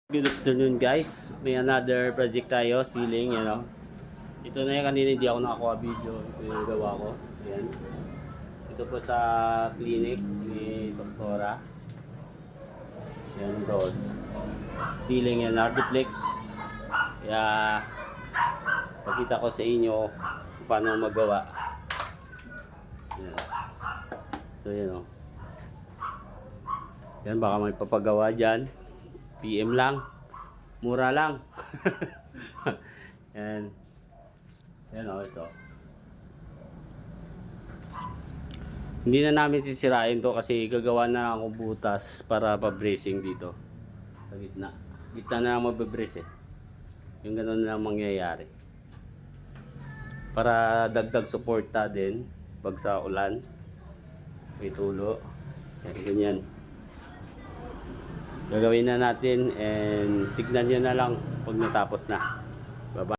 Good afternoon guys, may another project tayo, ceiling, you know. Ito na yung kanina hindi ako nakakuha video, ito yung gawa ko. Ayan. Ito po sa clinic ni Doktora. Ayan ito. Ceiling yan, Artiplex. Kaya pakita ko sa inyo kung paano magawa. Ayan. Ito yan o. Yan, baka may papagawa dyan. PM lang. Mura lang. Yan. Yan o, ito. Hindi na namin sisirain to kasi gagawa na lang akong butas para pa-bracing dito. Sa gitna. Gitna na lang mababrace eh. Yung gano'n na lang mangyayari. Para dagdag suporta din pag sa ulan. May tulo. Yan, ganyan. Gagawin na natin and tignan nyo na lang pag natapos na. Bye-bye.